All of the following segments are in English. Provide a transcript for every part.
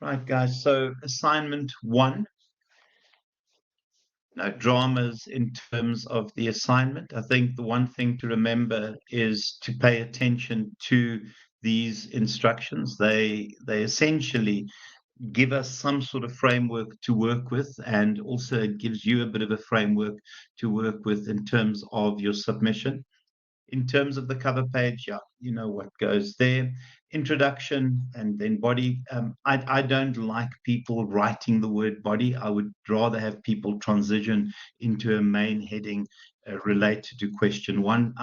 Right, guys. So assignment one, dramas in terms of the assignment. I think the one thing to remember is to pay attention to these instructions. They essentially give us some sort of framework to work with, and also it gives you a bit of a framework to work with in terms of your submission. In terms of the cover page, yeah, you know what goes there. Introduction and then body. I don't like people writing the word body. I would rather have people transition into a main heading related to question one.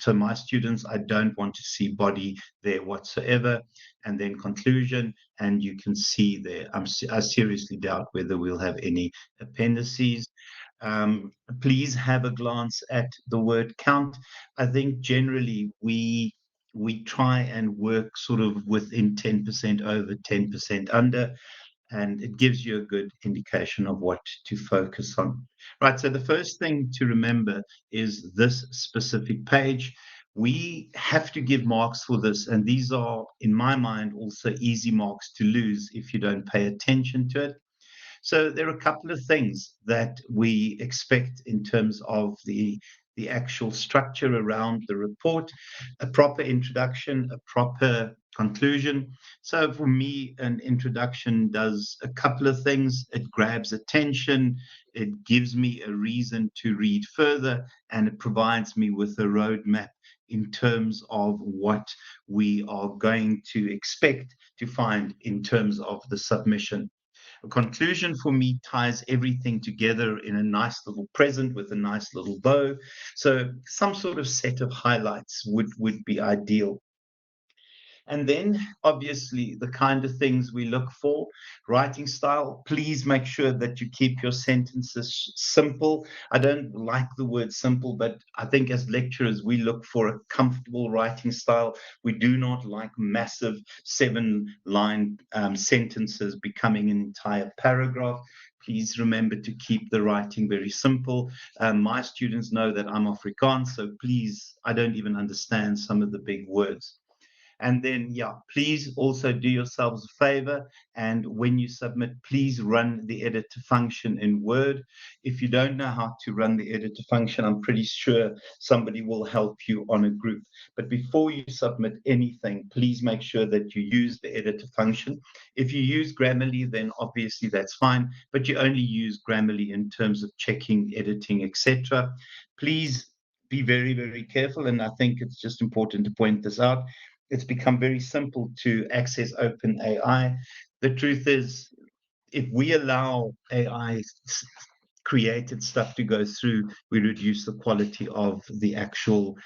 So my students, I don't want to see body there whatsoever. And then conclusion, and you can see there, I seriously doubt whether we'll have any appendices. Please have a glance at the word count. I think generally we try and work sort of within 10% over, 10% under, and it gives you a good indication of what to focus on. Right, so the first thing to remember is this specific page. We have to give marks for this, and these are, in my mind, also easy marks to lose if you don't pay attention to it. So there are a couple of things that we expect in terms of the actual structure around the report, a proper introduction, a proper conclusion. So for me, an introduction does a couple of things. It grabs attention, it gives me a reason to read further, and it provides me with a roadmap in terms of what we are going to expect to find in terms of the submission. A conclusion for me ties everything together in a nice little present with a nice little bow. So some sort of set of highlights would be ideal. And then, obviously, the kind of things we look for. Writing style, please make sure that you keep your sentences simple. I don't like the word simple, but I think as lecturers, we look for a comfortable writing style. We do not like massive 7-line sentences becoming an entire paragraph. Please remember to keep the writing very simple. My students know that I'm Afrikaans, so please, I don't even understand some of the big words. And then, yeah, please also do yourselves a favor. And when you submit, please run the editor function in Word. If you don't know how to run the editor function, I'm pretty sure somebody will help you on a group. But before you submit anything, please make sure that you use the editor function. If you use Grammarly, then obviously that's fine, but you only use Grammarly in terms of checking, editing, etc. Please be very, very careful. And I think it's just important to point this out. It's become very simple to access OpenAI. The truth is, if we allow AI created stuff to go through, we reduce the quality of the actual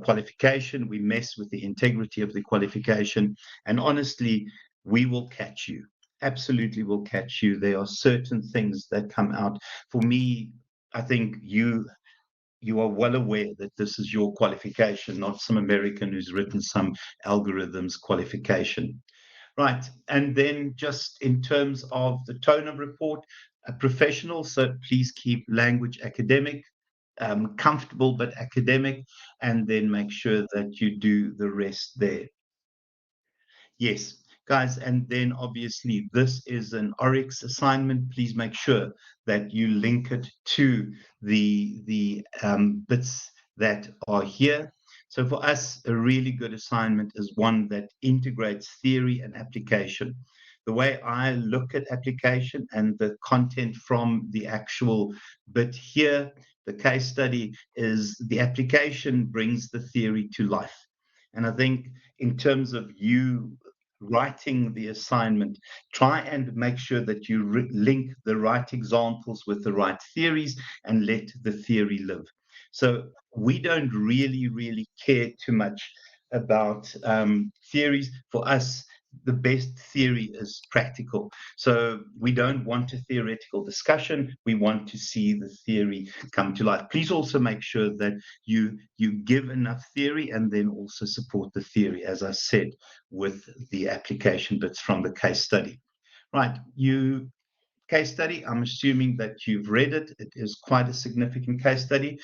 qualification. We mess with the integrity of the qualification. And honestly, we will catch you. Absolutely will catch you. There are certain things that come out. For me, I think you are well aware that this is your qualification, not some American who's written some algorithms qualification. Right. And then just in terms of the tone of report, a professional, so please keep language academic, comfortable but academic, and then make sure that you do the rest there. Yes, guys, and then obviously this is an Oryx assignment. Please make sure that you link it to the bits that are here. So for us, a really good assignment is one that integrates theory and application. The way I look at application and the content from the actual bit here, the case study, is the application brings the theory to life. And I think in terms of you writing the assignment, try and make sure that you link the right examples with the right theories and let the theory live. So we don't really care too much about theories. For us, the best theory is practical. So we don't want a theoretical discussion. We want to see the theory come to life. Please also make sure that you give enough theory and then also support the theory, as I said, with the application bits from the case study. Right, case study, I'm assuming that you've read it. It is quite a significant case study.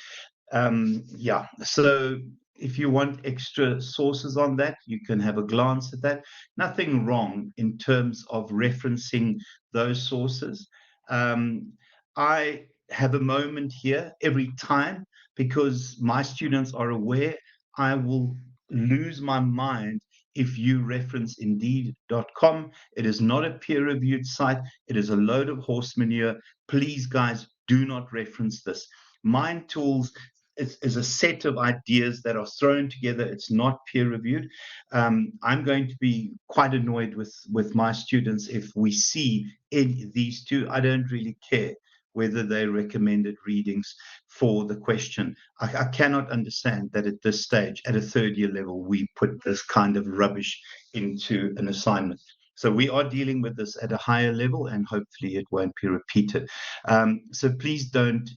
Yeah, so if you want extra sources on that, you can have a glance at that. Nothing wrong in terms of referencing those sources. I have a moment here every time because my students are aware I will lose my mind if you reference indeed.com. It is not a peer reviewed site, it is a load of horse manure. Please, guys, do not reference this. Mind Tools is a set of ideas that are thrown together. It's not peer reviewed. I'm going to be quite annoyed with my students if we see in these two. I don't really care whether they recommended readings for the question. I cannot understand that at this stage, at a third year level, we put this kind of rubbish into an assignment. So we are dealing with this at a higher level, and hopefully it won't be repeated. So please don't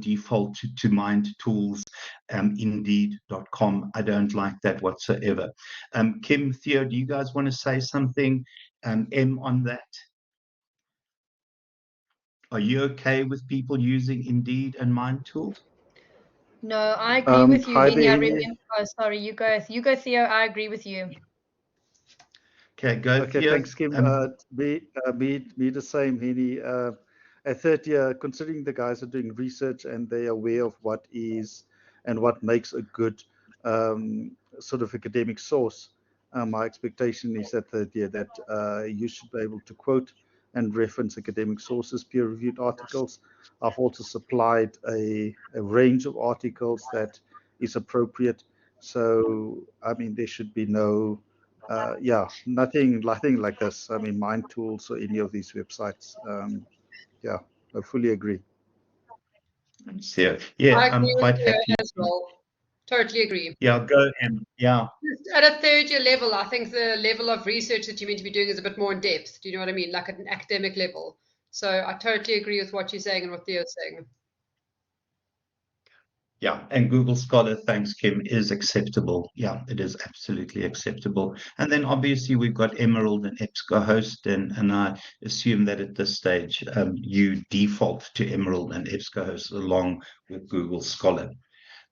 default to Mind Tools, indeed.com. I don't like that whatsoever. Kim, Theo, do you guys want to say something, M, on that? Are you okay with people using Indeed and Mind Tools? No, I agree with you, Hi Henny. I there, remember. Henny. Oh, sorry, you go, Theo. I agree with you. Okay, go, Okay, Theo. thanks, Kim. Be the same, Henny. At third year, considering the guys are doing research and they are aware of what is and what makes a good sort of academic source, my expectation is at third year that you should be able to quote and reference academic sources, peer-reviewed articles. I've also supplied a range of articles that is appropriate. So, I mean, there should be yeah, nothing like this. I mean, Mind Tools or any of these websites. Yeah, I fully agree. Theo. Yeah, I I'm agree with quite you happy. as well. Totally agree. Yeah, go, M. Yeah. At a third year level, I think the level of research that you're meant to be doing is a bit more in depth. Do you know what I mean? Like at an academic level. So I totally agree with what you're saying and what Theo's saying. Yeah, and Google Scholar, thanks, Kim, is acceptable. Yeah, it is absolutely acceptable. And then obviously we've got Emerald and EBSCOhost, and I assume that at this stage you default to Emerald and EBSCOhost along with Google Scholar.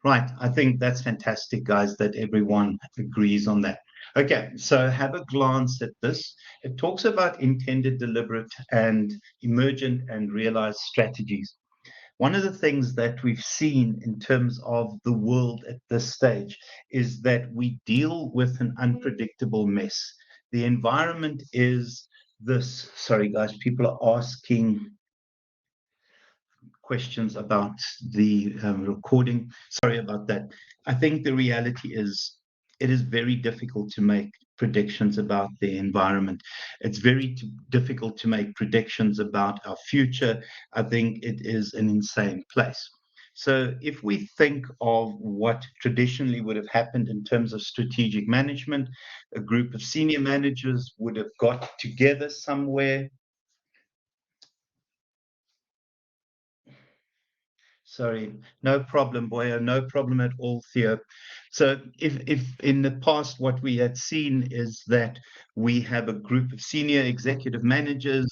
Right, I think that's fantastic, guys, that everyone agrees on that. Okay, so have a glance at this. It talks about intended, deliberate, and emergent and realized strategies. One of the things that we've seen in terms of the world at this stage is that we deal with an unpredictable mess. The environment is this. Sorry, guys, people are asking questions about the recording. Sorry about that. I think the reality is it is very difficult to make predictions about the environment. It's very difficult to make predictions about our future. I think it is an insane place. So, if we think of what traditionally would have happened in terms of strategic management, a group of senior managers would have got together somewhere. Sorry, no problem, Boya, no problem at all, Theo. So if in the past what we had seen is that we have a group of senior executive managers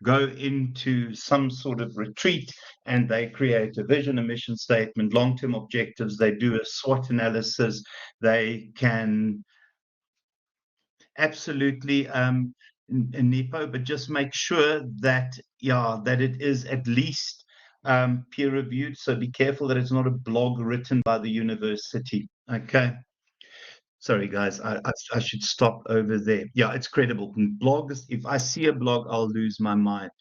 go into some sort of retreat and they create a vision, a mission statement, long-term objectives, they do a SWOT analysis, they can absolutely Nepo, but just make sure that that it is at least peer reviewed. So be careful that it's not a blog written by the university. Okay. Sorry, guys, I should stop over there. Yeah, it's credible. Blogs, if I see a blog, I'll lose my mind.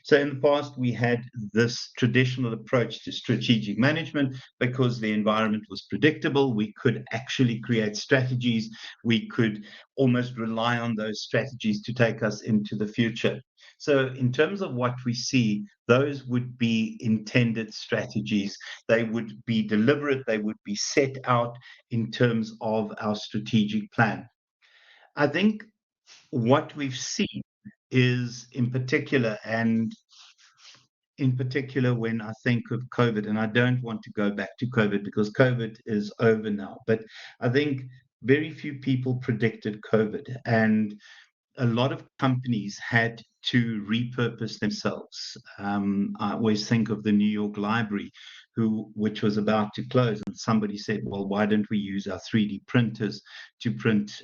So in the past, we had this traditional approach to strategic management because the environment was predictable. We could actually create strategies. We could almost rely on those strategies to take us into the future. So in terms of what we see, those would be intended strategies. They would be deliberate. They would be set out in terms of our strategic plan. I think what we've seen is in particular, and in particular when I think of COVID, and I don't want to go back to COVID because COVID is over now, but I think very few people predicted COVID, and a lot of companies had to repurpose themselves. I always think of the New York Library, which was about to close, and somebody said, well, why don't we use our 3D printers to print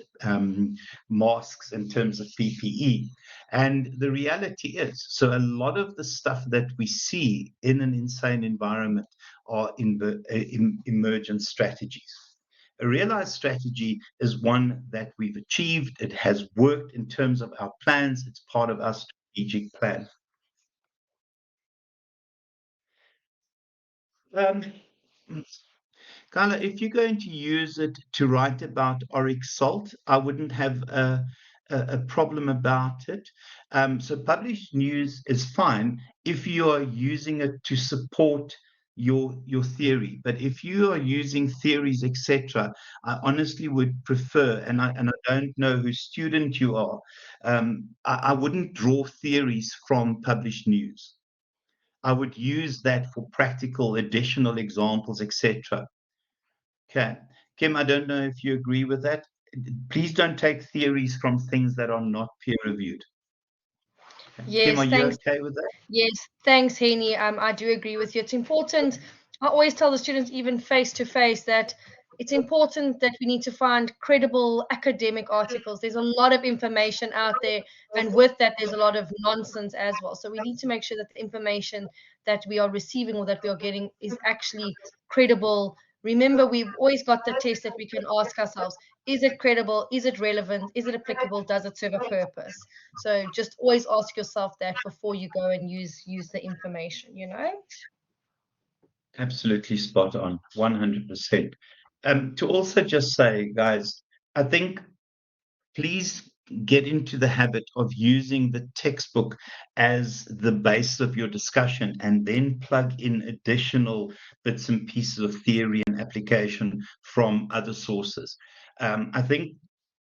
masks in terms of PPE? And the reality is, so a lot of the stuff that we see in an insane environment are in the emergent strategies. A realized strategy is one that we've achieved. It has worked in terms of our plans. It's part of our strategic plan. Carla, if you're going to use it to write about auric salt, I wouldn't have a problem about it. So published news is fine if you are using it to support your theory. But if you are using theories, etc., I honestly would prefer, and I don't know whose student you are, I wouldn't draw theories from published news. I would use that for practical additional examples, etc. Okay. Kim, I don't know if you agree with that. Please don't take theories from things that are not peer reviewed. Okay. Yes, Kim, are you thanks. okay with that? Yes, thanks, Henny. I do agree with you. It's important. I always tell the students, even face to face, that it's important that we need to find credible academic articles. There's a lot of information out there, and with that, there's a lot of nonsense as well. So we need to make sure that the information that we are receiving or that we are getting is actually credible. Remember, we've always got the test that we can ask ourselves: is it credible? Is it relevant? Is it applicable? Does it serve a purpose? So just always ask yourself that before you go and use the information, you know? Absolutely spot on, 100%. To also just say, guys, I think please get into the habit of using the textbook as the base of your discussion, and then plug in additional bits and pieces of theory and application from other sources. I think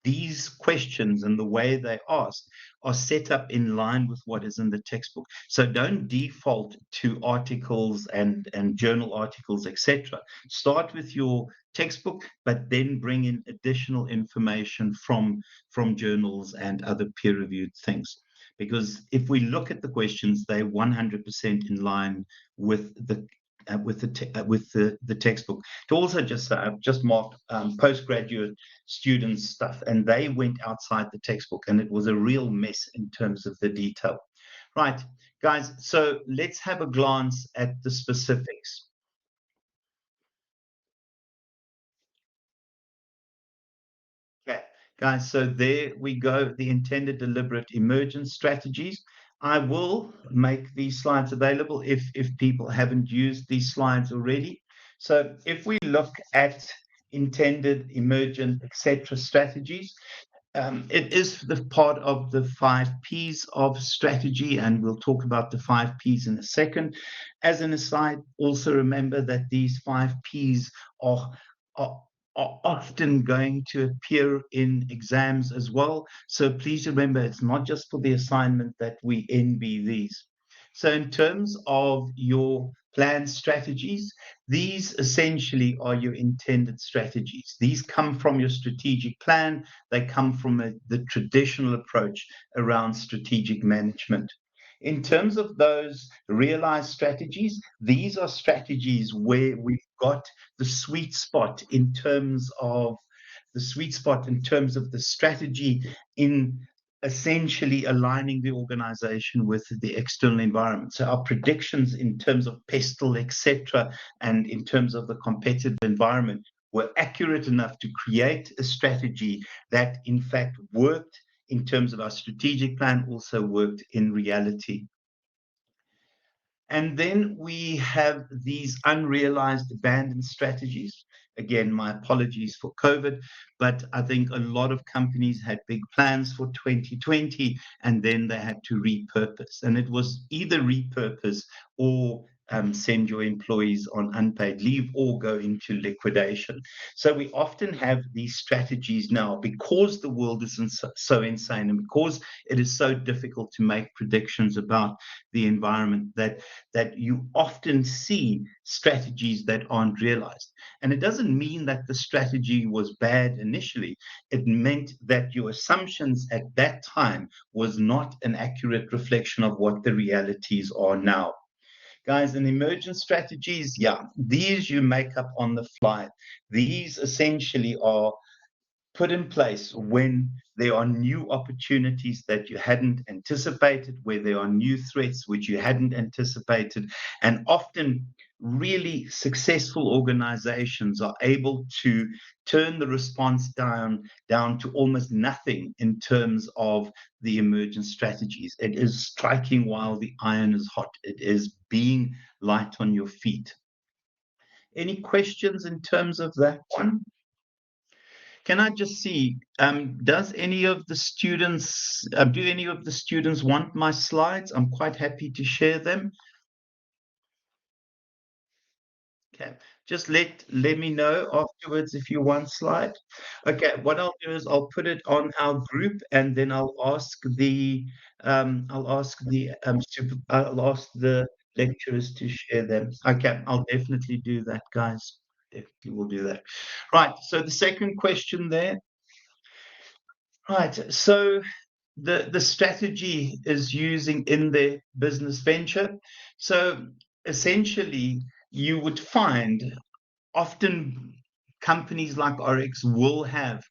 these questions and the way they asked are set up in line with what is in the textbook. So don't default to articles and journal articles, etc. Start with your textbook, but then bring in additional information from journals and other peer-reviewed things. Because if we look at the questions, they're 100% in line with the textbook. To also just say, I've just marked postgraduate students stuff, and they went outside the textbook, and it was a real mess in terms of the detail. Right, guys, so let's have a glance at the specifics. Okay, guys, so there we go, the intended deliberate emergence strategies. I will make these slides available if people haven't used these slides already. So if we look at intended, emergent, etc. strategies, it is the part of the 5 Ps of strategy, and we'll talk about the 5 Ps in a second. As an aside, also remember that these 5 Ps are often going to appear in exams as well. So please remember, it's not just for the assignment that we NB these. So in terms of your plan strategies, these essentially are your intended strategies. These come from your strategic plan. They come from the traditional approach around strategic management. In terms of those realized strategies, these are strategies where we've got the sweet spot in terms of the strategy in essentially aligning the organization with the external environment. So our predictions in terms of pestle, etc., and in terms of the competitive environment were accurate enough to create a strategy that in fact worked in terms of our strategic plan, also worked in reality. And then we have these unrealized abandoned strategies. Again, my apologies for COVID, but I think a lot of companies had big plans for 2020, and then they had to repurpose. And it was either repurpose or send your employees on unpaid leave or go into liquidation. So we often have these strategies now because the world is so insane, and because it is so difficult to make predictions about the environment, that you often see strategies that aren't realized. And it doesn't mean that the strategy was bad initially. It meant that your assumptions at that time was not an accurate reflection of what the realities are now. Guys, and emergent strategies, yeah, these you make up on the fly. These essentially are put in place when there are new opportunities that you hadn't anticipated, where there are new threats which you hadn't anticipated. And often, really successful organizations are able to turn the response down to almost nothing in terms of the emergent strategies. It is striking while the iron is hot. It is being light on your feet. Any questions in terms of that one? Can I just see, does any of the students, do any of the students want my slides? I'm quite happy to share them. Okay, just let me know afterwards if you want slide. Okay, what I'll do is I'll put it on our group, and then I'll ask the lecturers to share them. Okay, I'll definitely do that, guys. Definitely will do that. Right. So the second question there. Right. So the strategy is using in their business venture. So essentially, you would find often companies like Oryx will have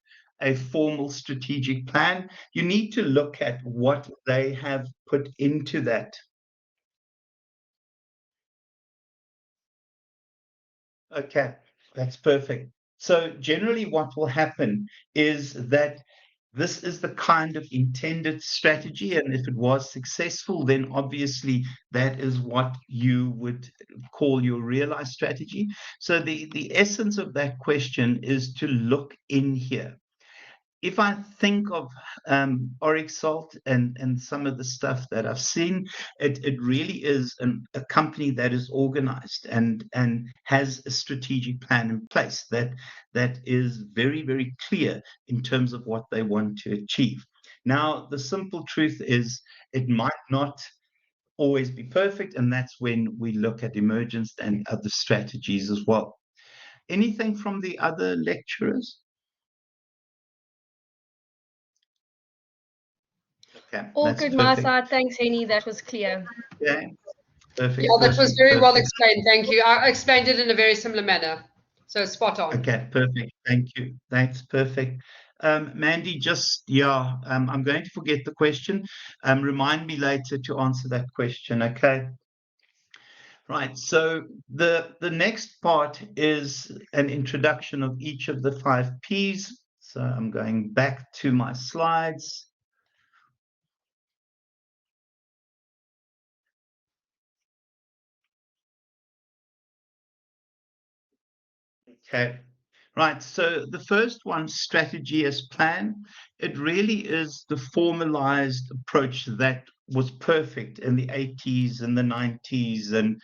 a formal strategic plan. You need to look at what they have put into that. Okay, that's perfect. So generally what will happen is that this is the kind of intended strategy, and if it was successful, then obviously that is what you would call your realized strategy. So the essence of that question is to look in here. If I think of Oryx Salt and some of the stuff that I've seen, it really is a company that is organized and has a strategic plan in place that is very, very clear in terms of what they want to achieve. Now, the simple truth is it might not always be perfect, and that's when we look at emergence and other strategies as well. Anything from the other lecturers? Okay, All that's good, my perfect. side. Thanks, Henny. That was clear. Yeah, perfect. Yeah, that was Awesome, very well perfect. explained. Thank you. I explained it in a very similar manner. So spot on. Okay, perfect. Thank you. Thanks, perfect. Mandy, I'm going to forget the question. Remind me later to answer that question, okay? Right, so the next part is an introduction of each of the 5 Ps. So I'm going back to my slides. Okay, right. So the first one, strategy as plan, it really is the formalized approach that was perfect in the 80s and the 90s and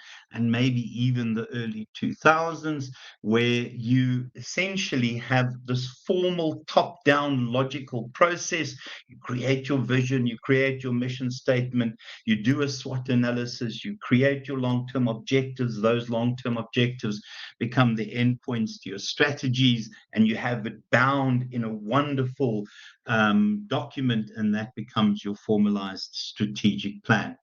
maybe even the early 2000s, where you essentially have this formal top-down logical process. You create your vision, you create your mission statement, you do a SWOT analysis, you create your long-term objectives. Those long-term objectives become the endpoints to your strategies, and you have it bound in a wonderful document, and that becomes your formalized strategic plan.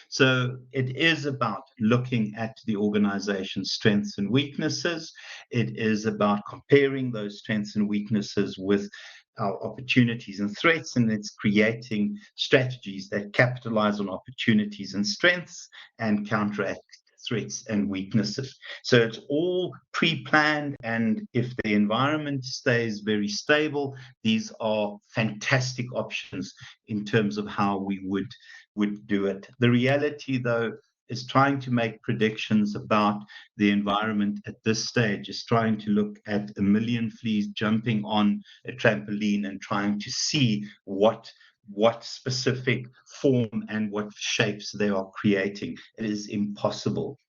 So it is about looking at the organization's strengths and weaknesses. It is about comparing those strengths and weaknesses with our opportunities and threats, and it's creating strategies that capitalize on opportunities and strengths and counteract threats and weaknesses. So it's all pre-planned, and if the environment stays very stable, these are fantastic options in terms of how we would do it. The reality, though, is trying to make predictions about the environment at this stage is trying to look at a million fleas jumping on a trampoline and trying to see what specific form and what shapes they are creating. It is impossible.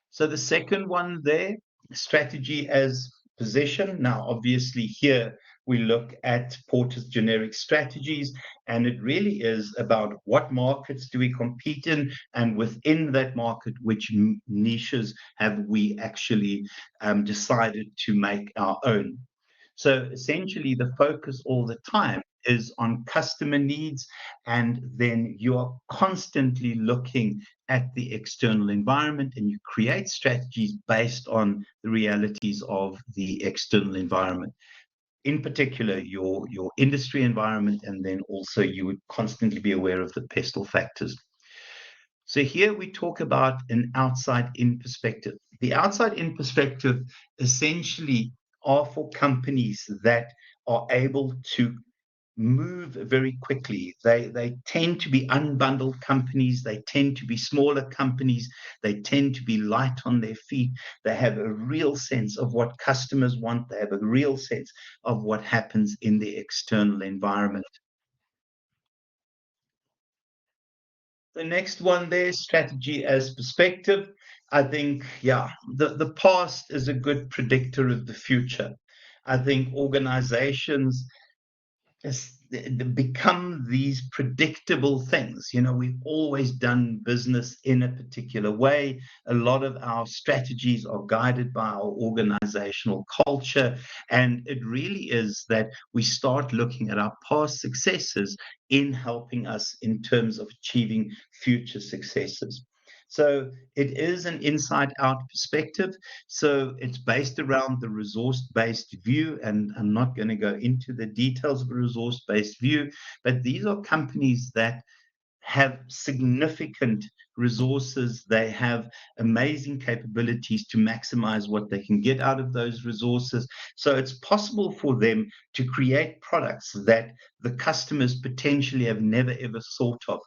So the second one there, strategy as position. Now, obviously here we look at Porter's generic strategies, and it really is about what markets do we compete in, and within that market, which niches have we actually decided to make our own. So essentially the focus all the time is on customer needs, and then you are constantly looking at the external environment, and you create strategies based on the realities of the external environment. In particular, your industry environment, and then also you would constantly be aware of the pestle factors. So here we talk about an outside-in perspective. The outside-in perspective essentially are for companies that are able to move very quickly. They tend to be unbundled companies. They tend to be smaller companies. They tend to be light on their feet. They have a real sense of what customers want. They have a real sense of what happens in the external environment. The next one there, strategy as perspective. I think, yeah, the past is a good predictor of the future. I think organizations become these predictable things. You know, we've always done business in a particular way. A lot of our strategies are guided by our organizational culture. And it really is that we start looking at our past successes in helping us in terms of achieving future successes. So it is an inside-out perspective. So it's based around the resource-based view, and I'm not going to go into the details of a resource-based view, but these are companies that have significant resources. They have amazing capabilities to maximize what they can get out of those resources. So it's possible for them to create products that the customers potentially have never ever thought of.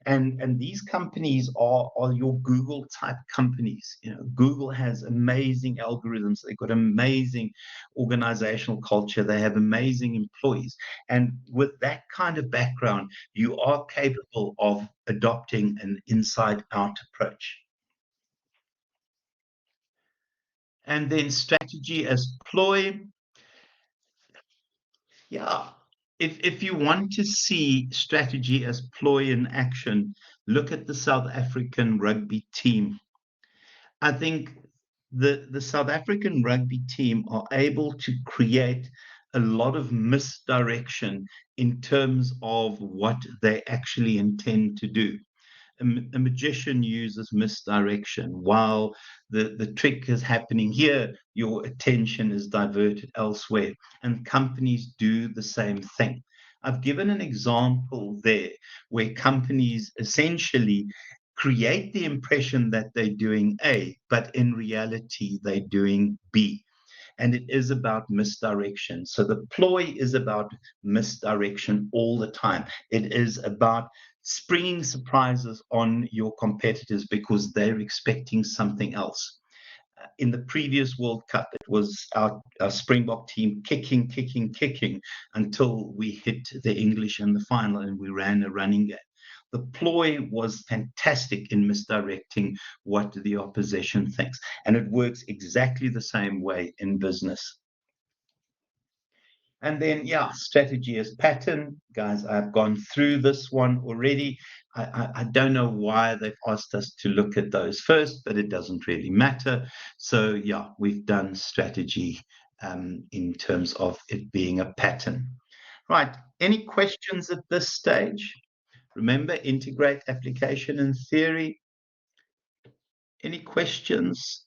And these companies are your Google type companies. You know, Google has amazing algorithms. They've got amazing organizational culture. They have amazing employees. And with that kind of background, you are capable of adopting an inside out approach. And then strategy as ploy. Yeah. If you want to see strategy as ploy in action, look at the South African rugby team. I think the South African rugby team are able to create a lot of misdirection in terms of what they actually intend to do. A magician uses misdirection. While the trick is happening here, your attention is diverted elsewhere. And companies do the same thing. I've given an example there where companies essentially create the impression that they're doing A, but in reality, they're doing B. And it is about misdirection. So the ploy is about misdirection all the time. It is about springing surprises on your competitors because they're expecting something else. In the previous World Cup, it was our Springbok team kicking until we hit the English in the final and we ran a running game. The ploy was fantastic in misdirecting what the opposition thinks. And it works exactly the same way in business. And then, yeah, strategy as pattern. Guys, I've gone through this one already. I don't know why they've asked us to look at those first, but it doesn't really matter. So, yeah, we've done strategy in terms of it being a pattern. Right. Any questions at this stage? Remember, integrate application and theory. Any questions?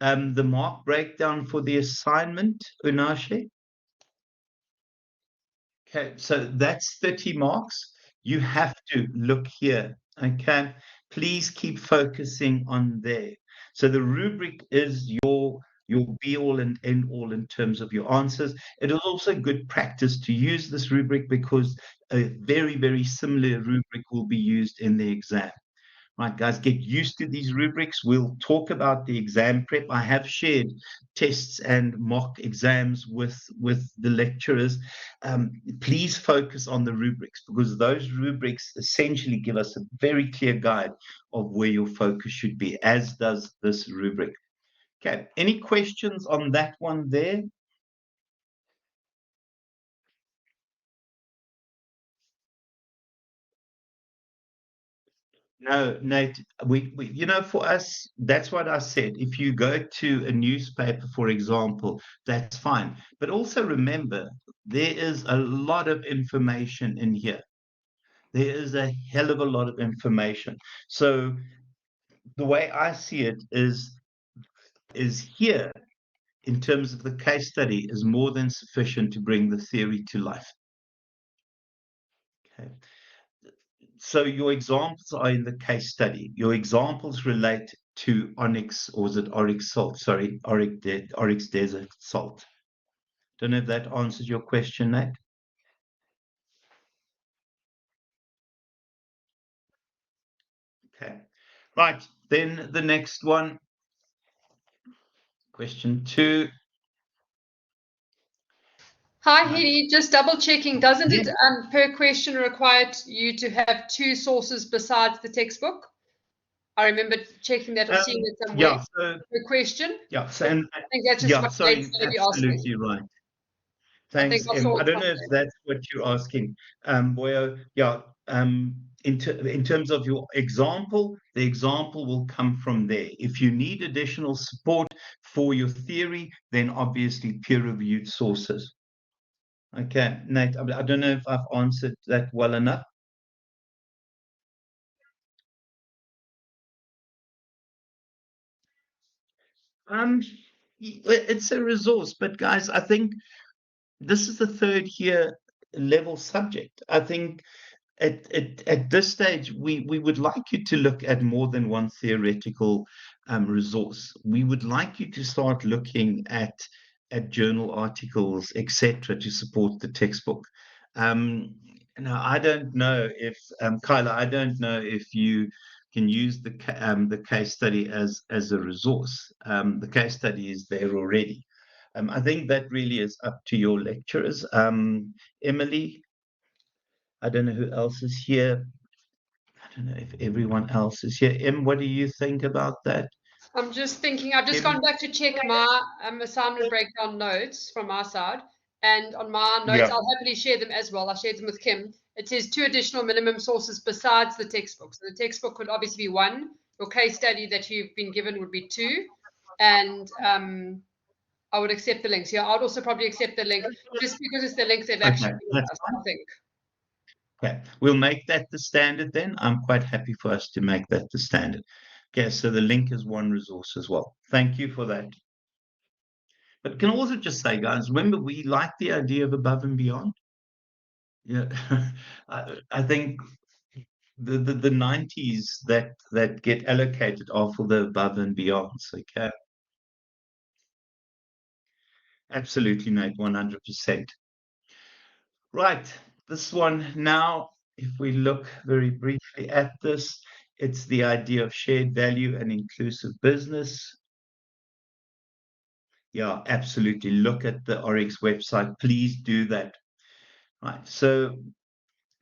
The mark breakdown for the assignment, Unashe? Okay, so that's 30 marks. You have to look here, okay? Please keep focusing on there. So the rubric is your be-all and end-all in terms of your answers. It is also good practice to use this rubric because a very, very similar rubric will be used in the exam. Right, guys, get used to these rubrics. We'll talk about the exam prep. I have shared tests and mock exams with the lecturers. Please focus on the rubrics because those rubrics essentially give us a very clear guide of where your focus should be, as does this rubric. Okay, any questions on that one there? No, Nate, you know, for us, that's what I said. If you go to a newspaper, for example, that's fine. But also remember, there is a lot of information in here. There is a hell of a lot of information. So the way I see it is here in terms of the case study is more than sufficient to bring the theory to life. Okay. So your examples are in the case study. Your examples relate to onyx, or is it oryx salt? Sorry, oryx desert salt. Don't know if that answers your question, Nate. Okay. Right. Then the next one, question 2. Hi, Right. Hedy. Just double checking. Doesn't Yeah. it, per question, require you to have 2 sources besides the textbook? I remember checking that or seeing it somewhere. Yeah. So Per question. yeah. So and I think that's just yeah. what Sorry. Nate's going to be asking. Absolutely right. I think Thanks, I Em. saw I it don't know if somewhere. that's what you're asking, Boyo. Yeah. In terms of your example, the example will come from there. If you need additional support for your theory, then obviously peer-reviewed sources. Okay, Nate, I don't know if I've answered that well enough. It's a resource, but guys, I think this is the third year level subject. I think at this stage, we would like you to look at more than one theoretical resource. We would like you to start looking at journal articles, etc., to support the textbook. Um, Now, I don't know if Kyla, I don't know if you can use the case study as a resource. The case study is there already. I think that really is up to your lecturers. Emily, I don't know who else is here. I don't know if everyone else is here. Em, what do you think about that? I'm just thinking, I've just Kim? gone back to check my assignment breakdown notes from our side. And on my notes, Yeah. I'll happily share them as well. I shared them with Kim. It says 2 additional minimum sources besides the textbook. So the textbook could obviously be 1. Your case study that you've been given would be 2. And I would accept the links. Yeah, I'd also probably accept the link just because it's the link they've actually Okay, given that's us, fine. I think. Okay, we'll make that the standard then. I'm quite happy for us to make that the standard. Okay, so the link is one resource as well. Thank you for that. But can also just say, guys, remember we like the idea of above and beyond. Yeah, I think the 90s that get allocated are for the above and beyonds. Okay, absolutely, Nate, 100%. Right, this one now, if we look very briefly at this, it's the idea of shared value and inclusive business. Yeah, absolutely. Look at the Oryx website. Please do that. Right, so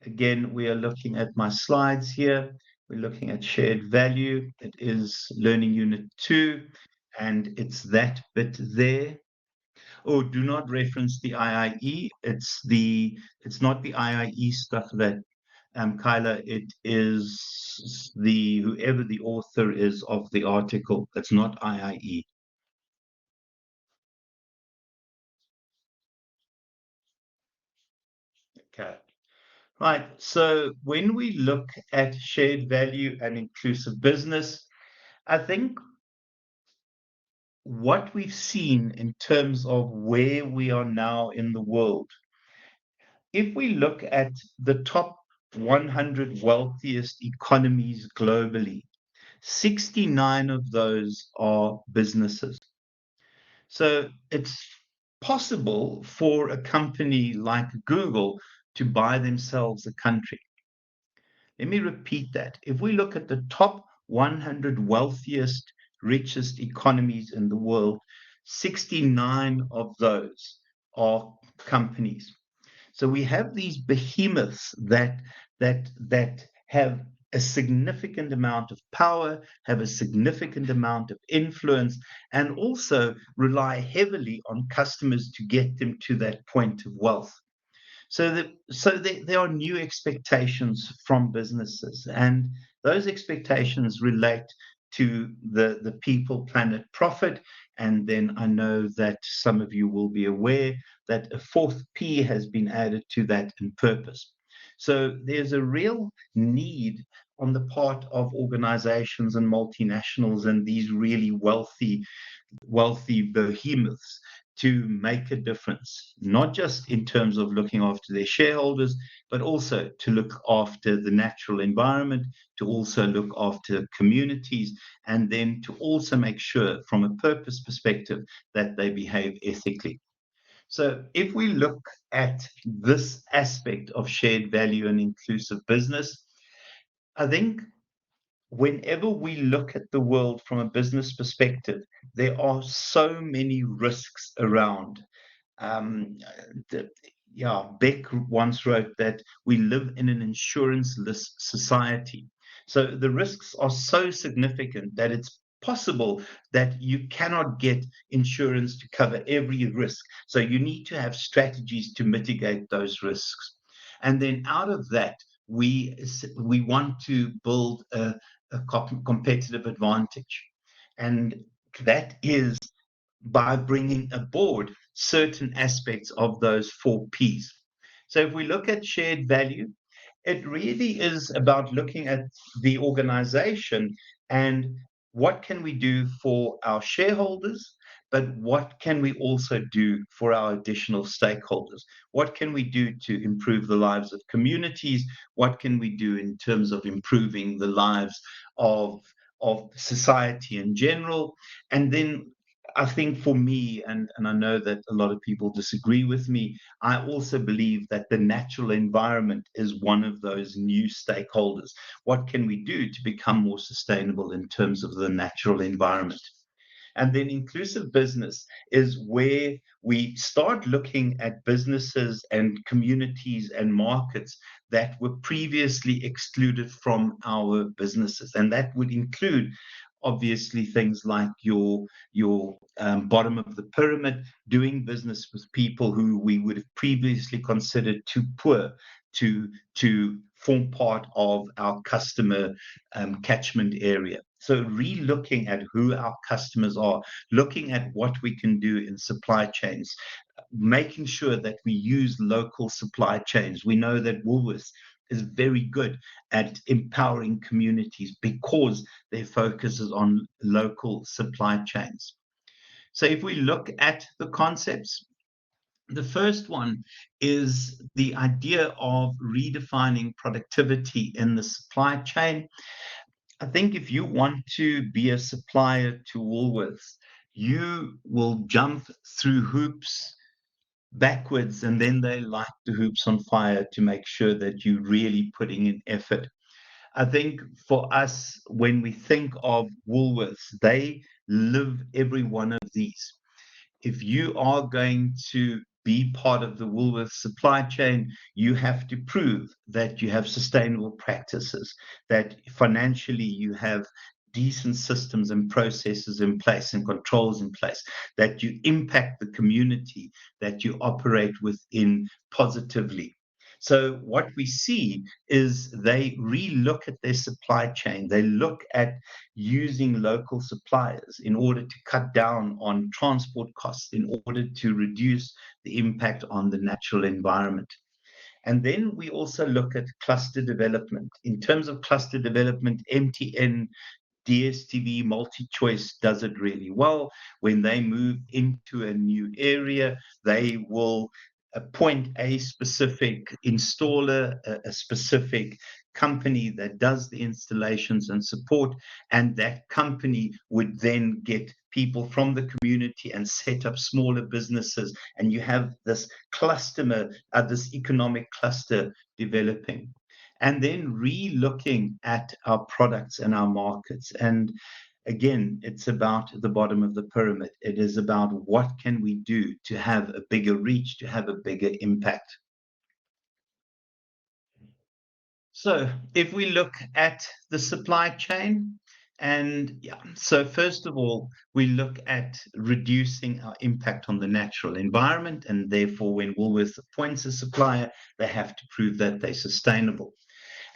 again, we are looking at my slides here. We're looking at shared value. It is Learning Unit 2, and it's that bit there. Oh, do not reference the IIE. It's not the IIE stuff that Kyla, it is whoever the author is of the article. It's not IIE. Okay. Right. So when we look at shared value and inclusive business, I think what we've seen in terms of where we are now in the world, if we look at the top 100 wealthiest economies globally, 69 of those are businesses. So it's possible for a company like Google to buy themselves a country. Let me repeat that. If we look at the top 100 wealthiest, richest economies in the world, 69 of those are companies. So we have these behemoths that have a significant amount of power, have a significant amount of influence, and also rely heavily on customers to get them to that point of wealth. There are new expectations from businesses, and those expectations relate to the people, planet, profit. And then I know that some of you will be aware that a fourth P has been added to that, in purpose. So there's a real need on the part of organizations and multinationals and these really wealthy behemoths to make a difference, not just in terms of looking after their shareholders, but also to look after the natural environment, to also look after communities, and then to also make sure from a purpose perspective that they behave ethically. So if we look at this aspect of shared value and inclusive business, I think whenever we look at the world from a business perspective, there are so many risks around. Um, Beck once wrote that we live in an insurance-less society. So the risks are so significant that it's possible that you cannot get insurance to cover every risk. So you need to have strategies to mitigate those risks. And then out of that, we want to build a competitive advantage. And that is by bringing aboard certain aspects of those four Ps. So if we look at shared value, it really is about looking at the organization and what can we do for our shareholders, but what can we also do for our additional stakeholders? What can we do to improve the lives of communities? What can we do in terms of improving the lives of society in general? And then I think for me, and I know that a lot of people disagree with me, I also believe that the natural environment is one of those new stakeholders. What can we do to become more sustainable in terms of the natural environment? And then inclusive business is where we start looking at businesses and communities and markets that were previously excluded from our businesses. And that would include obviously things like your bottom of the pyramid, doing business with people who we would have previously considered too poor to form part of our customer catchment area. So re-looking at who our customers are, looking at what we can do in supply chains, making sure that we use local supply chains. We know that Woolworths is very good at empowering communities because their focus is on local supply chains. So if we look at the concepts, the first one is the idea of redefining productivity in the supply chain. I think if you want to be a supplier to Woolworths, you will jump through hoops backwards, and then they light the hoops on fire to make sure that you're really putting in effort. I think for us, when we think of Woolworths, they live every one of these. If you are going to be part of the Woolworths supply chain, you have to prove that you have sustainable practices, that financially you have decent systems and processes in place and controls in place, that you impact the community that you operate within positively. So what we see is they re-look at their supply chain. They look at using local suppliers in order to cut down on transport costs, in order to reduce the impact on the natural environment. And then we also look at cluster development. In terms of cluster development, MTN, DSTV, MultiChoice does it really well. When they move into a new area, they will appoint a specific installer, a specific company that does the installations and support, and that company would then get people from the community and set up smaller businesses, and you have this this economic cluster developing. And then re-looking at our products and our markets. And again, it's about the bottom of the pyramid. It is about what can we do to have a bigger reach, to have a bigger impact. So if we look at the supply chain, And yeah, so first of all, we look at reducing our impact on the natural environment, and therefore, when Woolworths appoints a supplier, they have to prove that they're sustainable.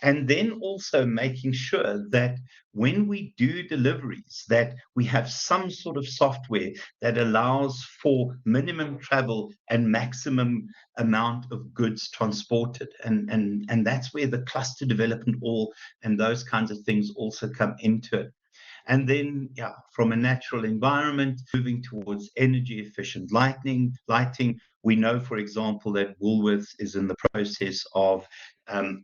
And then also making sure that when we do deliveries, that we have some sort of software that allows for minimum travel and maximum amount of goods transported. And that's where the cluster development all and those kinds of things also come into it. And then, yeah, from a natural environment, moving towards energy efficient lighting. We know, for example, that Woolworths is in the process of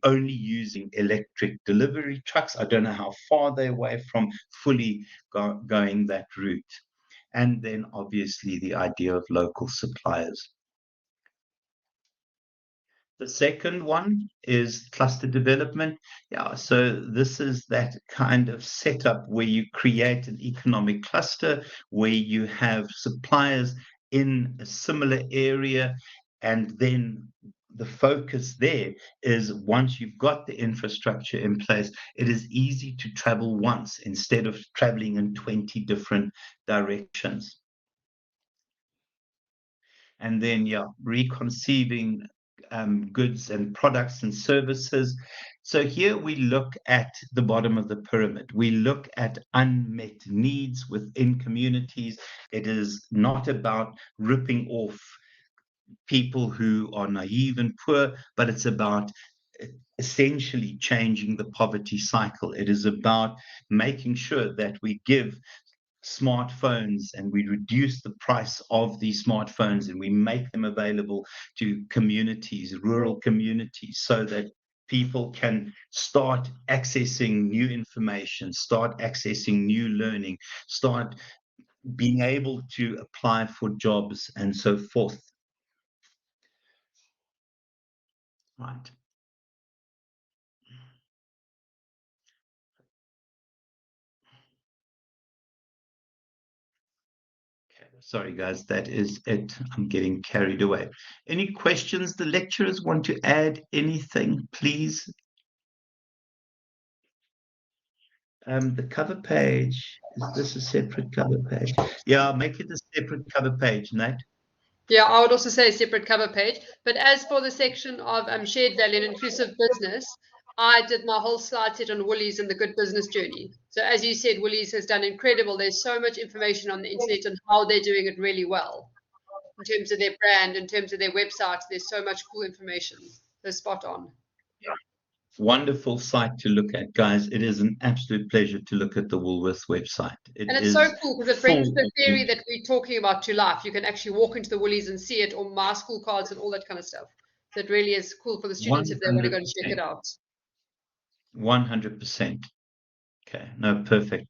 only using electric delivery trucks. I don't know how far they're away from fully going that route. And then, obviously, the idea of local suppliers. The second one is cluster development. Yeah, so this is that kind of setup where you create an economic cluster where you have suppliers in a similar area, and then the focus there is once you've got the infrastructure in place, it is easy to travel once instead of traveling in 20 different directions. And then, yeah, reconceiving goods and products and services. So here we look at the bottom of the pyramid. We look at unmet needs within communities. It is not about ripping off people who are naive and poor, but it's about essentially changing the poverty cycle. It is about making sure that we give smartphones and we reduce the price of these smartphones and we make them available to communities, rural communities, so that people can start accessing new information, start accessing new learning, start being able to apply for jobs and so forth. Right. Sorry, guys, that is it. I'm getting carried away. Any questions? The lecturers want to add anything, please? The cover page, is this a separate cover page? Yeah, make it a separate cover page, Nate. Yeah, I would also say a separate cover page. But as for the section of shared value and inclusive business, I did my whole slide set on Woolies and the good business journey. So as you said, Woolies has done incredible. There's so much information on the internet on how they're doing it really well. In terms of their brand, in terms of their website, there's so much cool information. They're spot on. Yeah. Wonderful site to look at, guys. It is an absolute pleasure to look at the Woolworths website. And it's so cool because it brings the theory that we're talking about to life. You can actually walk into the Woolies and see it, or my school cards and all that kind of stuff. So it really is cool for the students 100%. If they want to go and check it out. 100%. Okay, no, perfect.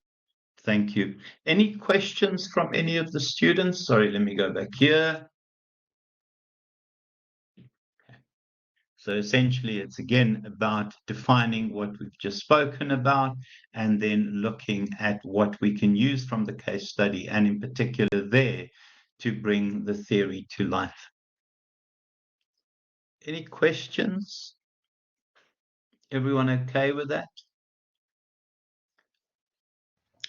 Thank you. Any questions from any of the students? Sorry, let me go back here. So essentially, it's again about defining what we've just spoken about and then looking at what we can use from the case study and in particular there to bring the theory to life. Any questions? Everyone okay with that?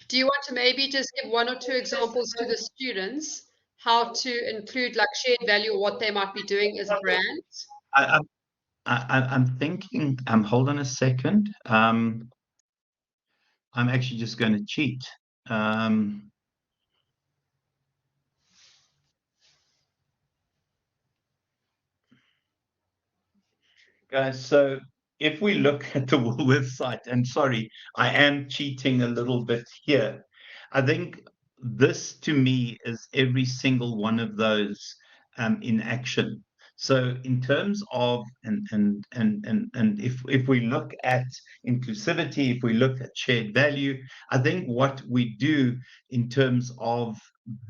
Do you want to maybe just give one or two examples to the students how to include like shared value or what they might be doing as a brand? I'm thinking, hold on a second. I'm actually just going to cheat. Guys, so if we look at the Woolworths site, and sorry, I am cheating a little bit here. I think this to me is every single one of those in action. So in terms of and if we look at inclusivity, if we look at shared value, I think what we do in terms of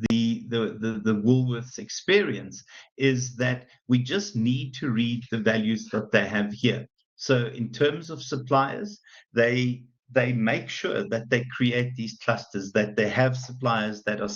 the Woolworths experience is that we just need to read the values that they have here. So in terms of suppliers, they make sure that they create these clusters, that they have suppliers that are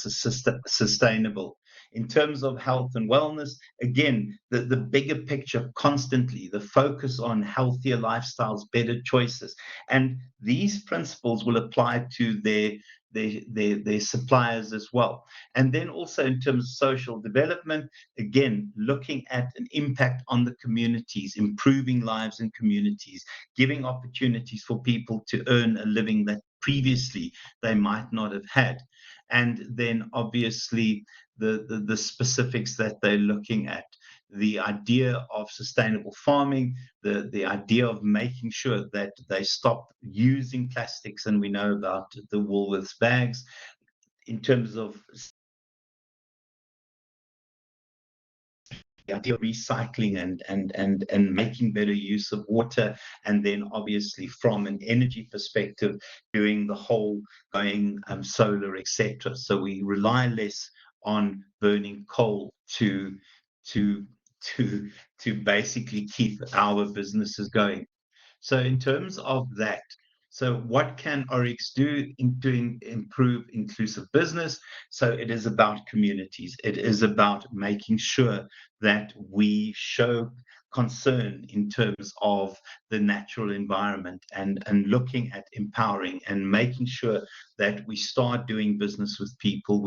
sustainable. In terms of health and wellness, again, the bigger picture constantly, the focus on healthier lifestyles, better choices. And these principles will apply to their suppliers as well. And then also in terms of social development, again, looking at an impact on the communities, improving lives in communities, giving opportunities for people to earn a living that previously they might not have had. And then obviously the specifics that they're looking at, the idea of sustainable farming, the idea of making sure that they stop using plastics, and we know about the Woolworths bags, in terms of the idea of recycling and making better use of water, and then obviously from an energy perspective, doing the whole going solar, etc. So we rely less on burning coal to basically keep our businesses going. So in terms of that, so what can Oryx do to improve inclusive business? So it is about communities. It is about making sure that we show concern in terms of the natural environment, and looking at empowering and making sure that we start doing business with people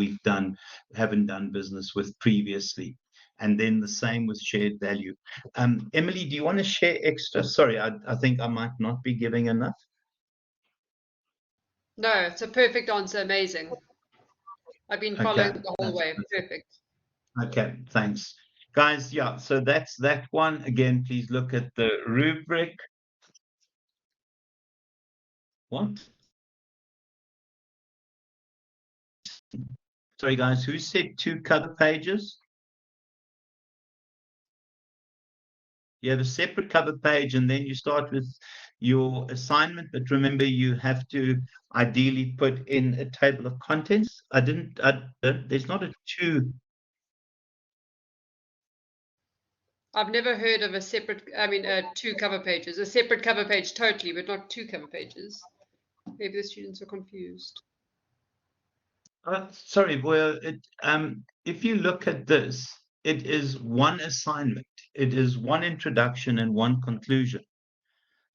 haven't done business with previously. And then the same with shared value. Emily, do you want to share extra? Sorry, I think I might not be giving enough. No, it's a perfect answer. Amazing. I've been following Okay, the whole way. Perfect. okay, thanks. Guys, yeah, so that's that one. Again, please look at the rubric. What? Sorry, guys, who said 2 cover pages? You have a separate cover page, and then you start with your assignment. But remember, you have to ideally put in a table of contents. There's not a 2. I've never heard of a separate, two cover pages. A separate cover page totally, but not 2 cover pages. Maybe the students are confused. Sorry, well, if you look at this, it is one assignment. It is one introduction and one conclusion.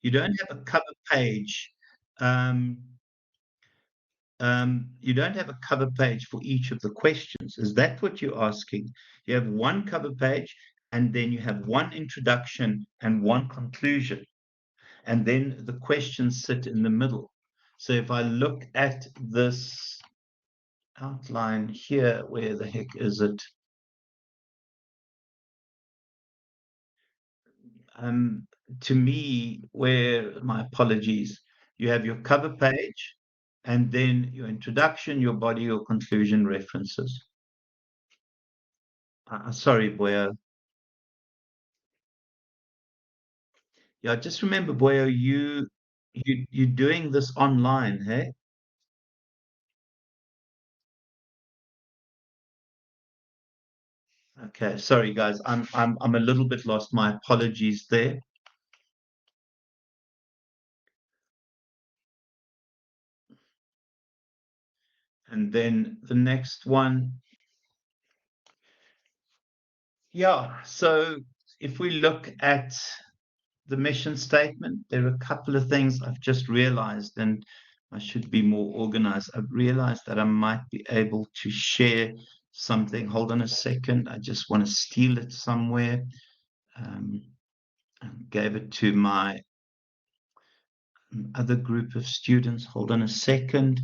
You don't have a cover page. You don't have a cover page for each of the questions. Is that what you're asking? You have one cover page, and then you have one introduction and one conclusion. And then the questions sit in the middle. So if I look at this outline here, where the heck is it? To me, where, my apologies, you have your cover page, and then your introduction, your body, your conclusion, references. Sorry, Boya. Yeah, just remember, Boya, you're doing this online, hey? Okay, sorry guys, I'm a little bit lost. My apologies there. And then the next one. Yeah, so if we look at the mission statement, there are a couple of things I've just realized, and I should be more organized. I've realized that I might be able to share something. Hold on a second. I just want to steal it somewhere. I gave it to my other group of students. Hold on a second.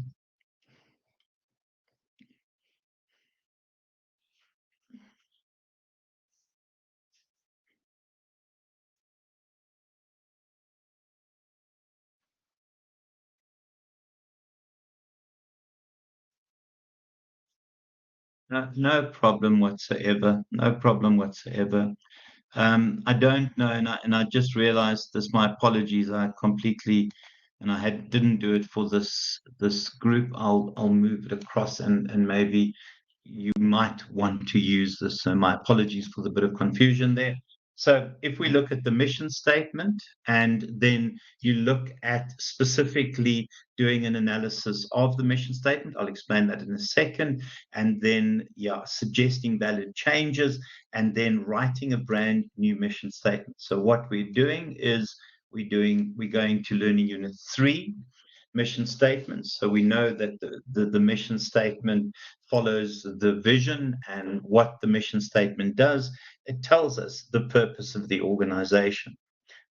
No problem whatsoever. No problem whatsoever. I don't know, and I just realized this. My apologies. I completely, and I didn't do it for this group. I'll move it across, and maybe you might want to use this. So my apologies for the bit of confusion there. So if we look at the mission statement and then you look at specifically doing an analysis of the mission statement, I'll explain that in a second, and then suggesting valid changes and then writing a brand new mission statement. So what we're doing is we're going to Learning Unit 3, mission statements. So we know that the mission statement follows the vision and what the mission statement does. It tells us the purpose of the organization.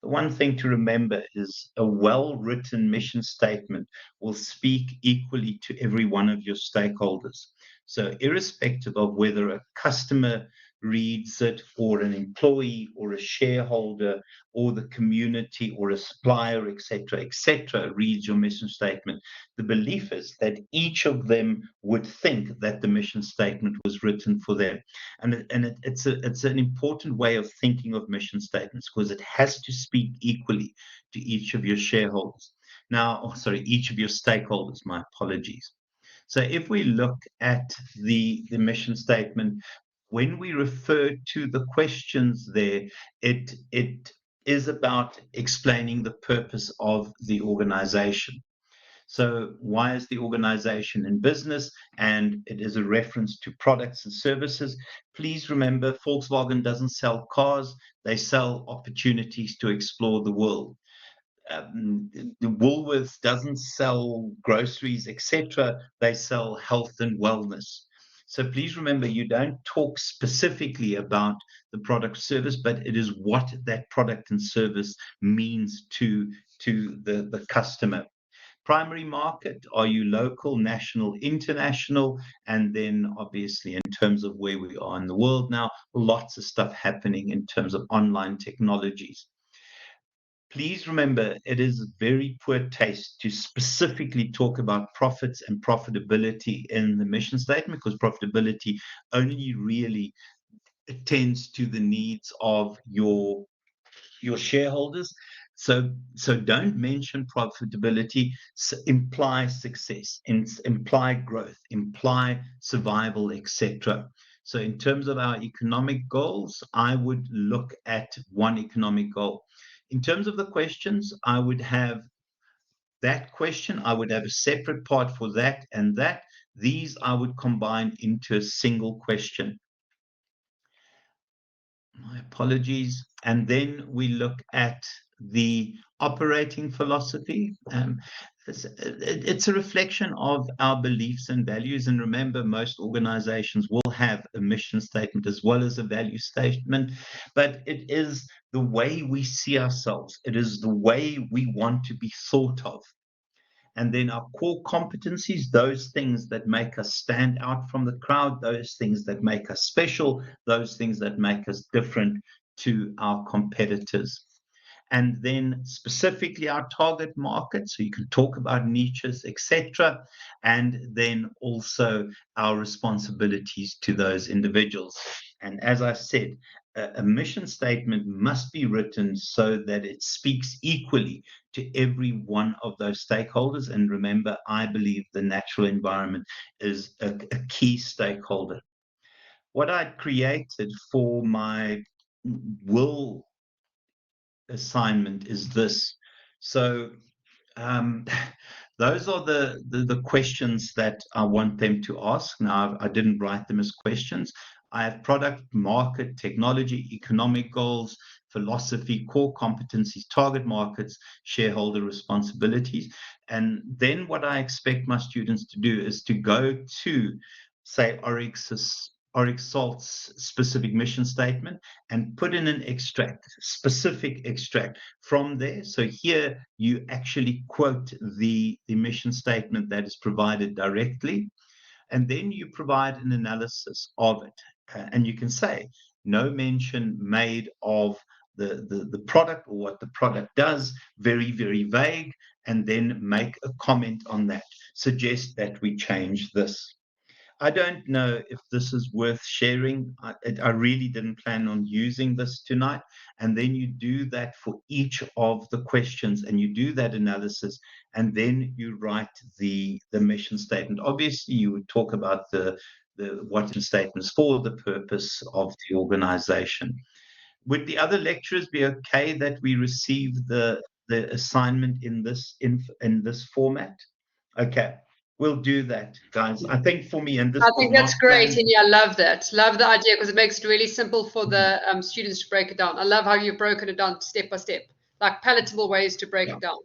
The one thing to remember is a well-written mission statement will speak equally to every one of your stakeholders. So irrespective of whether a customer reads it or an employee or a shareholder or the community or a supplier, etc., reads your mission statement, the belief is that each of them would think that the mission statement was written for them. And it's an important way of thinking of mission statements because it has to speak equally to each of your shareholders. Now, each of your stakeholders, my apologies. So if we look at the mission statement, when we refer to the questions there, it is about explaining the purpose of the organization. So why is the organization in business? And it is a reference to products and services. Please remember, Volkswagen doesn't sell cars. They sell opportunities to explore the world. The Woolworths doesn't sell groceries, etc. They sell health and wellness. So please remember, you don't talk specifically about the product service, but it is what that product and service means to the customer. Primary market, are you local, national, international? And then obviously in terms of where we are in the world now, lots of stuff happening in terms of online technologies. Please remember, it is very poor taste to specifically talk about profits and profitability in the mission statement, because profitability only really attends to the needs of your shareholders. So don't mention profitability, imply success, imply growth, imply survival, etc. So in terms of our economic goals, I would look at one economic goal. In terms of the questions, I would have that question, I would have a separate part for that and that. These I would combine into a single question. My apologies. And then we look at the operating philosophy. It's a reflection of our beliefs and values. And remember, most organizations will have a mission statement as well as a value statement, but it is the way we see ourselves. It is the way we want to be thought of. And then our core competencies, those things that make us stand out from the crowd, those things that make us special, those things that make us different to our competitors. And then specifically our target market, so you can talk about niches, etc. And then also our responsibilities to those individuals. And as I said, a mission statement must be written so that it speaks equally to every one of those stakeholders. And remember, I believe the natural environment is a key stakeholder. What I created for my will assignment is this. So those are the questions that I want them to ask. Now, I didn't write them as questions. I have product, market, technology, economic goals, philosophy, core competencies, target markets, shareholder responsibilities. And then what I expect my students to do is to go to, say, Oryx Salt's specific mission statement and put in an extract, specific extract from there. So here you actually quote the mission statement that is provided directly, and then you provide an analysis of it. And you can say, no mention made of the product or what the product does, very, very vague, and then make a comment on that. Suggest that we change this. I don't know if this is worth sharing. I really didn't plan on using this tonight. And then you do that for each of the questions and you do that analysis, and then you write the mission statement. Obviously, you would talk about the what statements for the purpose of the organization. would the other lecturers be okay that we receive the assignment in this format? Okay, we'll do that, guys. I think for me, and this I was think that's not great, planned. and yeah, I love that. Love the idea because it makes it really simple for the students to break it down. I love how you've broken it down step by step, like palatable ways to break it down.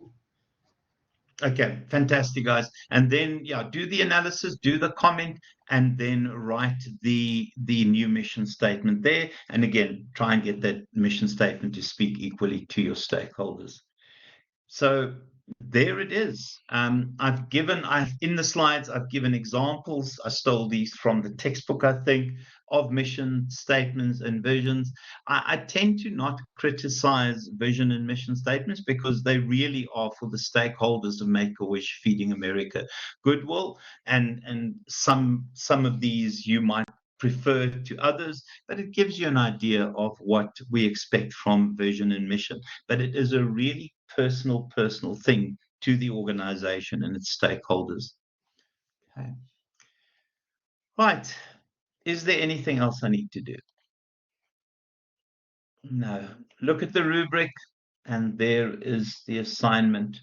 Okay, fantastic, guys. And then, yeah, do the analysis, do the comment, and then write the new mission statement there. And again, try and get that mission statement to speak equally to your stakeholders. So there it is. In the slides, I've given examples. I stole these from the textbook, I think, of mission statements and visions. I tend to not criticize vision and mission statements because they really are for the stakeholders of Make-A-Wish, Feeding America, Goodwill, and some of these you might prefer to others, but it gives you an idea of what we expect from vision and mission. But it is a really personal thing to the organization and its stakeholders. Okay. Right. Is there anything else I need to do? No. Look at the rubric, and there is the assignment.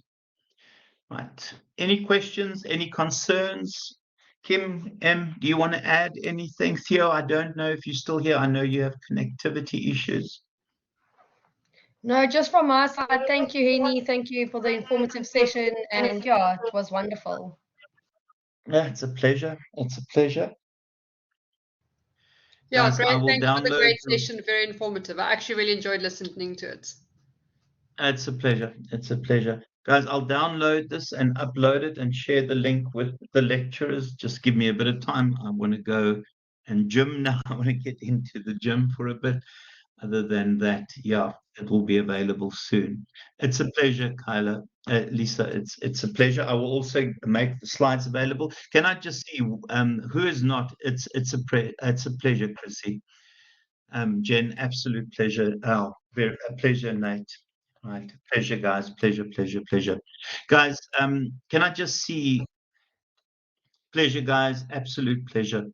Right. Any questions? Any concerns? Kim, do you want to add anything? Theo, I don't know if you're still here. I know you have connectivity issues. No, just from my side, thank you, Henny. Thank you for the informative session. And yeah, it was wonderful. Yeah, it's a pleasure. It's a pleasure. Yeah, Guys, great. I will Thanks for the download great session. Very informative. I actually really enjoyed listening to it. It's a pleasure. It's a pleasure. Guys, I'll download this and upload it and share the link with the lecturers. Just give me a bit of time. I want to go and gym now. I want to get into the gym for a bit. Other than that, yeah, it will be available soon. It's a pleasure, Kyla. Lisa, it's a pleasure. I will also make the slides available. Can I just see who is not? It's a pleasure, Chrissy. Jen, absolute pleasure. Oh, a pleasure, Nate. Right, pleasure, guys. Pleasure. Guys, can I just see? Pleasure, guys. Absolute pleasure.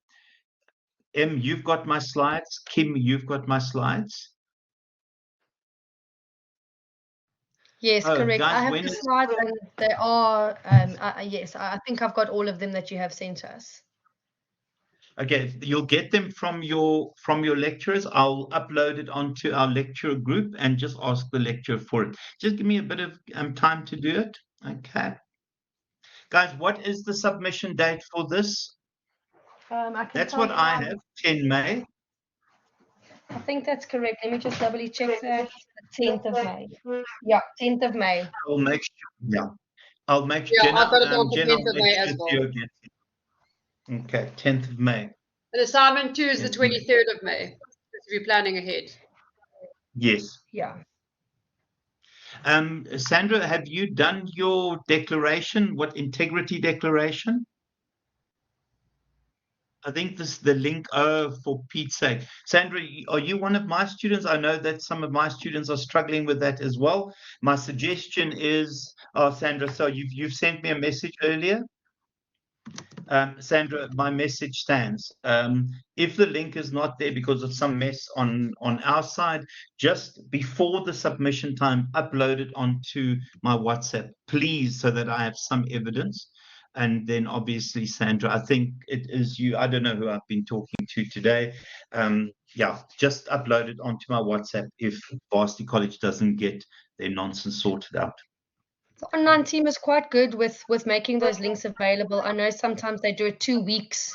You've got my slides. Kim, you've got my slides. Yes, correct. Guys, I have the slides, and they are, yes, I think I've got all of them that you have sent us. Okay, you'll get them from your lecturers. I'll upload it onto our lecturer group and just ask the lecturer for it. Just give me a bit of time to do it. Okay. Guys, what is the submission date for this? That's what I have, 10 May. I think that's correct. Let me just doubly check that. 10th of May. Yeah, 10th of May. I'll make sure. Yeah, I'll make sure. Yeah, Jenna, I've got it on the Jenna, 10th of May as well. Okay, 10th of May. And assignment 2 is the 23rd of May. Just be planning ahead. Yes. Yeah. Sandra, have you done your declaration? What integrity declaration? I think this is the link. Oh, for Pete's sake. Sandra, are you one of my students? I know that some of my students are struggling with that as well. My suggestion is, Sandra, so you've sent me a message earlier. Sandra, my message stands. If the link is not there because of some mess on our side, just before the submission time, upload it onto my WhatsApp, please, so that I have some evidence. And then obviously, Sandra, I think it is you. I don't know who I've been talking to today. Yeah, just upload it onto my WhatsApp if Varsity College doesn't get their nonsense sorted out. The online team is quite good with making those links available. I know sometimes they do it 2 weeks